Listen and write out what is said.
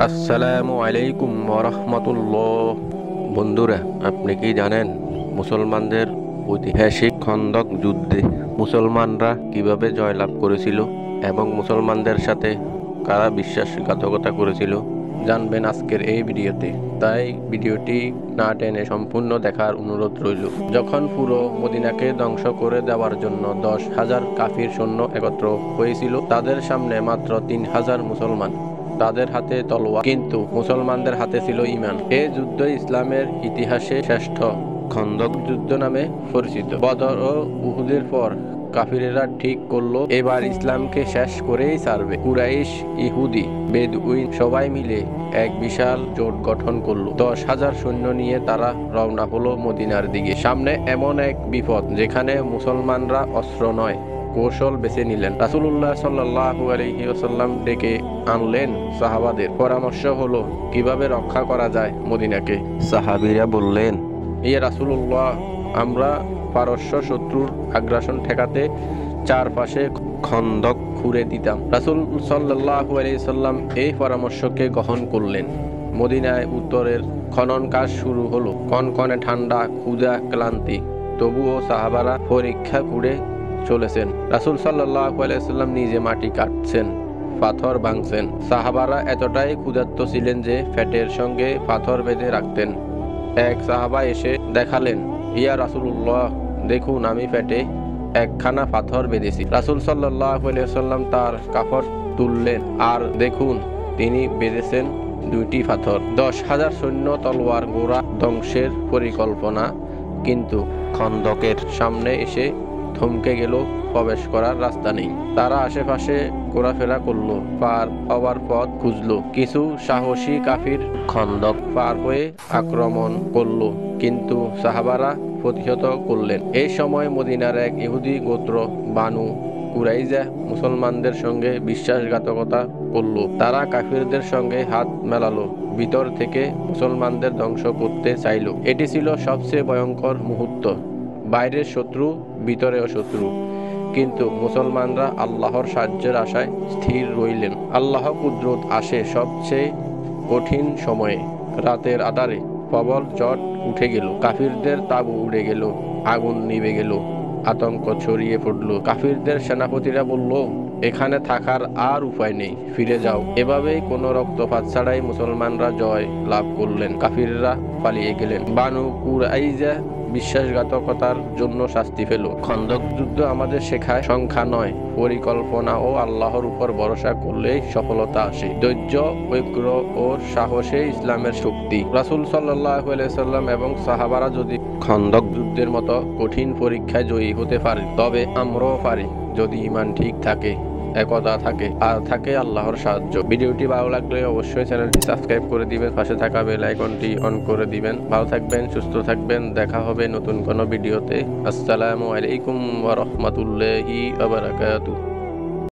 আসসালামু আলাইকুম ওরহমতুল্লাহ। বন্ধুরা, আপনি কি জানেন মুসলমানদের ঐতিহাসিক খন্দক যুদ্ধে মুসলমানরা কিভাবে জয়লাভ করেছিল এবং মুসলমানদের সাথে কারা বিশ্বাসঘাতকতা করেছিল? জানবেন আজকের এই ভিডিওতে। তাই ভিডিওটি না টেনে সম্পূর্ণ দেখার অনুরোধ রইল। যখন পুরো মদিনাকে ধ্বংস করে দেওয়ার জন্য 10,000 কাফির সৈন্য একত্র হয়েছিল, তাদের সামনে মাত্র 3,000 মুসলমান, তাদের হাতে তলোয়ার, কিন্তু মুসলমানদের হাতে ছিল ঈমান। এই যুদ্ধ ইসলামের ইতিহাসে শ্রেষ্ঠ খন্দক যুদ্ধ নামে পরিচিত। বদর ও উহুদের পর কাফিরেরা ঠিক করলো এবার ইসলামকে শেষ করেই ছাড়বে। কুরাইশ, ইহুদি, বেদউইন সবাই মিলে এক বিশাল জোট গঠন করলো। 10,000 সৈন্য নিয়ে তারা রওনা হলো মদিনার দিকে। সামনে এমন এক বিপদ যেখানে মুসলমানরা অস্ত্র নয়, কৌশল বেছে নিলেন। রাসূলুল্লাহ সাল্লাল্লাহু আলাইহি ওয়াসাল্লাম ডেকে আনলেন সাহাবাদের। পরামর্শ হলো কিভাবে রক্ষা করা যায় মদিনাকে। সাহাবীরা বললেন, ইয়া রাসূলুল্লাহ, আমরা পারস্য শত্রুর আগ্রাসন ঠেকাতে চারপাশে খন্দক খুঁড়ে দিতাম। রাসূল সাল্লাল্লাহু আলাইহি ওয়াসাল্লাম এই পরামর্শকে গ্রহণ করলেন। মদিনায় উত্তরের খনন কাজ শুরু হলো। কনকনে ঠান্ডা, ক্ষুধা, ক্লান্তি, তবুও সাহাবারা পরীক্ষা খুঁড়ে চলেছেন। রাসূল সাল্লাল্লাহু আলাইহি ওয়াসাল্লাম নিজে মাটি কাটছেন, পাথর ভাঙছেন। সাহাবারা এতটাই ক্ষুধার্ত ছিলেন যে ফ্যাটের সঙ্গে পাথর বেঁধে রাখতেন। এক সাহাবা এসে দেখালেন, ইয়া রাসূলুল্লাহ, দেখুন আমি ফ্যাটে একখানা পাথর বেঁধেছি। রাসূল সাল্লাল্লাহু আলাইহি ওয়াসাল্লাম তার কাপড় তুললেন, আর দেখুন তিনি বেঁধেছেন 2টি পাথর। 10,000 সৈন্য, তলোয়ার, ঘোড়া, ধ্বংসের পরিকল্পনা। কিন্তু খন্দকের সামনে এসে থমকে গেল। প্রবেশ করার রাস্তা নেই। তারা আশেপাশে ঘোরাফেরা করলো, পার হওয়ার পথ খুঁজলো। কিছু সাহসী কাফির খন্দক পার হয়ে আক্রমণ করলো, কিন্তু সাহাবারা প্রতিহত করলেন। এই সময় মদিনার এক ইহুদি গোত্র বানু কুরাইজা মুসলমানদের সঙ্গে বিশ্বাসঘাতকতা করলো। তারা কাফিরদের সঙ্গে হাত মেলালো, ভিতর থেকে মুসলমানদের ধ্বংস করতে চাইল। এটি ছিল সবচেয়ে ভয়ঙ্কর মুহূর্ত। বাইরের শত্রু, ভিতরেও শত্রু, কিন্তু মুসলমানরা আল্লাহর সাহায্যের আশায় স্থির রইলেন। আল্লাহ কুদরত আসে সবচেয়ে কঠিন সময়ে। রাতের আধারে প্রবল ঝড় উঠে গেল, কাফিরদের তাঁবু উড়ে গেল, আগুন নিভে গেল, আতঙ্ক ছড়িয়ে পড়ল। কাফিরদের সেনাপতিরা বলল, এখানে থাকার আর উপায় নেই, ফিরে যাও। এভাবেই কোনো রক্তপাত ছাড়াই মুসলমানরা জয় লাভ করলেন। কাফিররা পালিয়ে গেলেন। বানু কুরাইজা বিশ্বাসঘাতকতার জন্য শাস্তি পেল। খন্দক যুদ্ধ আমাদের শেখায় সংখ্যা নয়, পরিকল্পনা ও আল্লাহর উপর ভরসা করলেই সফলতা আসে। ধৈর্য, ঐক্য ও সাহসে ইসলামের শক্তি। রাসূল সাল্লাল্লাহু আলাইহি ওয়াসাল্লাম এবং সাহাবারা যদি খন্দক যুদ্ধের মতো কঠিন পরীক্ষায় জয়ী হতে পারে, তবে আমরাও পারি, যদি ঈমান ঠিক থাকে, একতা থাকে, আর থাকে আল্লাহর সাহায্য। ভিডিওটি ভালো লাগলে অবশ্যই চ্যানেলটি সাবস্ক্রাইব করে দিবেন, পাশে থাকা বেল আইকনটি অন করে দিবেন। ভালো থাকবেন, সুস্থ থাকবেন। দেখা হবে নতুন কোনো ভিডিওতে। আসসালামু আলাইকুম ওয়া রাহমাতুল্লাহি ওয়া বারাকাতুহু।